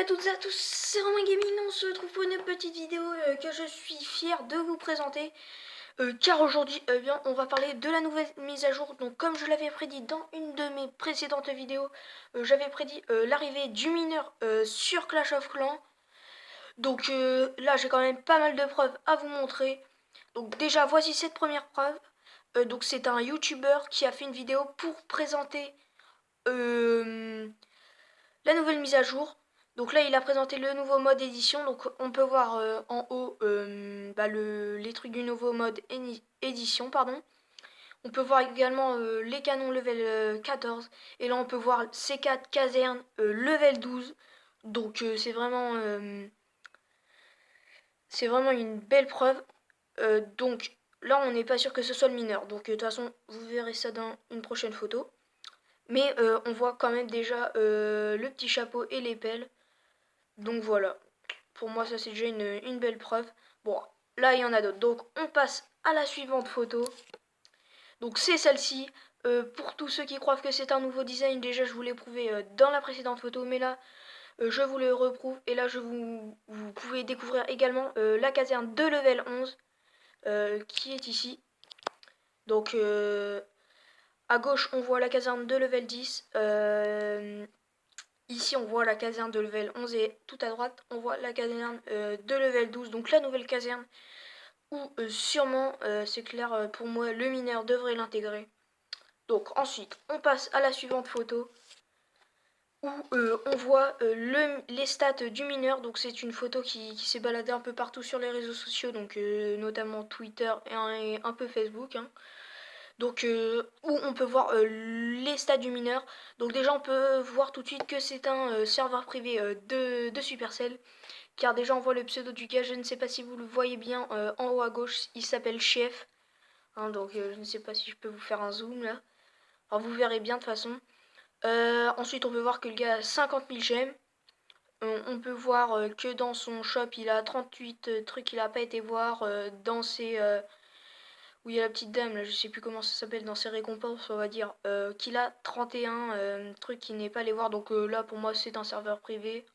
à toutes et à tous, c'est Romain Gaming, on se retrouve pour une petite vidéo que je suis fier de vous présenter. Car aujourd'hui, bien, on va parler de la nouvelle mise à jour. Donc comme je l'avais prédit dans une de mes précédentes vidéos, j'avais prédit l'arrivée du mineur sur Clash of Clans. Donc là, j'ai quand même pas mal de preuves à vous montrer. Donc déjà, voici cette première preuve. Donc c'est un YouTuber qui a fait une vidéo pour présenter la nouvelle mise à jour. Donc là, il a présenté le nouveau mode édition. Donc on peut voir en haut les trucs du nouveau mode édition, pardon. On peut voir également les canons level 14. Et là, on peut voir C4 caserne level 12. Donc c'est vraiment une belle preuve. Donc là, on n'est pas sûr que ce soit le mineur. Donc de toute façon, vous verrez ça dans une prochaine photo. Mais on voit quand même déjà le petit chapeau et les pelles. Donc voilà, pour moi ça c'est déjà une belle preuve. Bon, là il y en a d'autres. Donc on passe à la suivante photo. Donc c'est celle-ci. Pour tous ceux qui croient que c'est un nouveau design, déjà je vous l'ai prouvé dans la précédente photo. Mais là, je vous le reprouve. Et là, vous pouvez découvrir également la caserne de level 11 qui est ici. Donc à gauche, on voit la caserne de level 10. Ici, on voit la caserne de level 11 et tout à droite, on voit la caserne de level 12, donc la nouvelle caserne où sûrement, c'est clair, pour moi, le mineur devrait l'intégrer. Donc ensuite, on passe à la suivante photo où on voit les stats du mineur. Donc c'est une photo qui s'est baladée un peu partout sur les réseaux sociaux, donc notamment Twitter et un peu Facebook. Donc où on peut voir les stats du mineur. Donc déjà on peut voir tout de suite que c'est un serveur privé de Supercell. Car déjà on voit le pseudo du gars, je ne sais pas si vous le voyez bien en haut à gauche, il s'appelle Chef. Donc je ne sais pas si je peux vous faire un zoom là. Alors vous verrez bien de toute façon. Ensuite on peut voir que le gars a 50 000 gemmes. On peut voir que dans son shop il a 38 trucs qu'il n'a pas été voir. Dans ses où il y a la petite dame, là, je sais plus comment ça s'appelle, dans ses récompenses, on va dire, qu'il a 31 trucs qu'il n'est pas allé voir. Donc là, pour moi, c'est un serveur privé.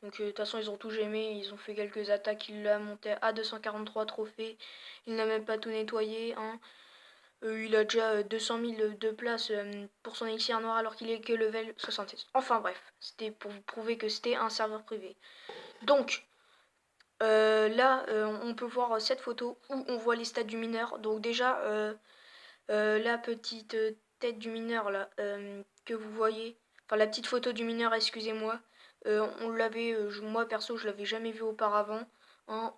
Donc de toute façon, ils ont tout gémé, ils ont fait quelques attaques, il l'a monté à 243 trophées. Il n'a même pas tout nettoyé. Il a déjà 200 000 de place pour son élixir noir alors qu'il est que level 76. Enfin bref, c'était pour vous prouver que c'était un serveur privé. Donc, là, on peut voir cette photo où on voit les stats du mineur. Donc déjà, la petite tête du mineur là que vous voyez, enfin la petite photo du mineur, excusez-moi, on l'avait, moi perso, je l'avais jamais vu auparavant. En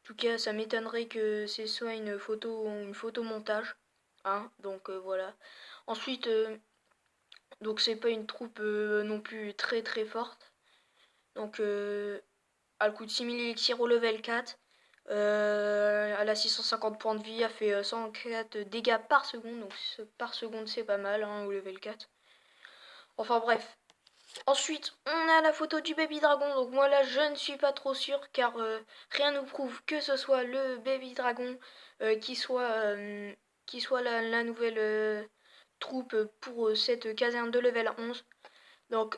tout cas, ça m'étonnerait que ce soit une photo montage. Donc voilà. Ensuite, donc c'est pas une troupe non plus très très forte. Donc elle coûte 6000 élixirs au level 4. Elle a 650 points de vie, elle fait 104 dégâts par seconde. Donc par seconde c'est pas mal au level 4. Enfin bref. Ensuite, on a la photo du baby dragon. Donc moi là je ne suis pas trop sûre car rien ne prouve que ce soit le baby dragon qui soit la nouvelle troupe pour cette caserne de level 11. Donc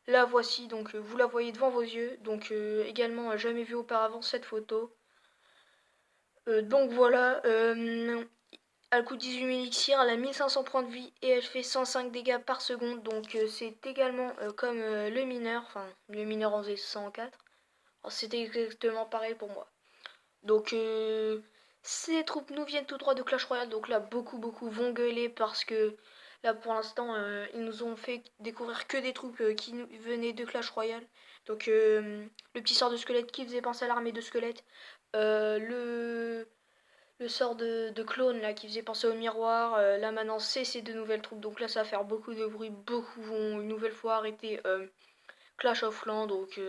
là voici, donc vous la voyez devant vos yeux, donc également jamais vu auparavant cette photo. Donc voilà, elle coûte 18 000 élixirs, elle a 1500 points de vie et elle fait 105 dégâts par seconde, donc c'est également comme le mineur, enfin le mineur en faisait 104. C'est exactement pareil pour moi. Donc ces troupes nous viennent tout droit de Clash Royale, donc là beaucoup vont gueuler parce que là pour l'instant ils nous ont fait découvrir que des troupes qui venaient de Clash Royale. Donc le petit sort de squelette qui faisait penser à l'armée de squelettes, le sort de clone là qui faisait penser au miroir, là maintenant c'est ces deux nouvelles troupes, donc là ça va faire beaucoup de bruit, beaucoup vont une nouvelle fois arrêter Clash of Clans, donc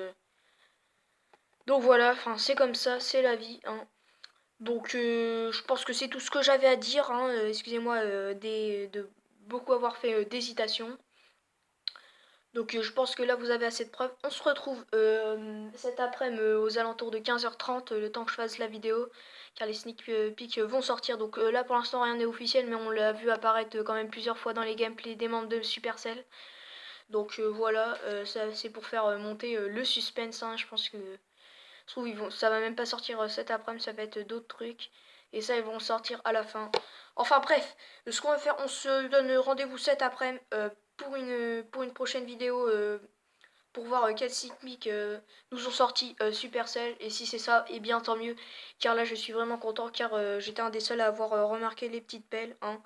voilà, enfin c'est comme ça, c'est la vie. Donc je pense que c'est tout ce que j'avais à dire. Excusez-moi de beaucoup avoir fait d'hésitation. Donc je pense que là vous avez assez de preuves. On se retrouve cet après-midi aux alentours de 15h30, le temps que je fasse la vidéo. Car les sneak peeks vont sortir. Donc là pour l'instant rien n'est officiel, mais on l'a vu apparaître quand même plusieurs fois dans les gameplays des membres de Supercell. Donc voilà, ça c'est pour faire monter le suspense, hein. Je pense que je trouve ça va même pas sortir cet après-midi, ça va être d'autres trucs. Et ça, ils vont sortir à la fin. Enfin bref, ce qu'on va faire, on se donne rendez-vous cet après-midi pour une prochaine vidéo pour voir quels sneak nous ont sorti Supercell. Et si c'est ça, et bien tant mieux. Car là, je suis vraiment content car j'étais un des seuls à avoir remarqué les petites pelles, hein.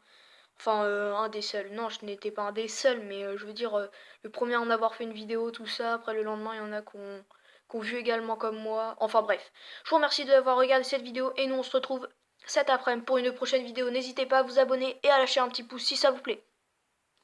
Enfin, un des seuls. Non, je n'étais pas un des seuls, mais je veux dire, le premier à en avoir fait une vidéo, tout ça. Après, le lendemain, il y en a qui ont vu également comme moi. Enfin, bref. Je vous remercie d'avoir regardé cette vidéo et nous, on se retrouve cet après-midi pour une prochaine vidéo. N'hésitez pas à vous abonner et à lâcher un petit pouce si ça vous plaît.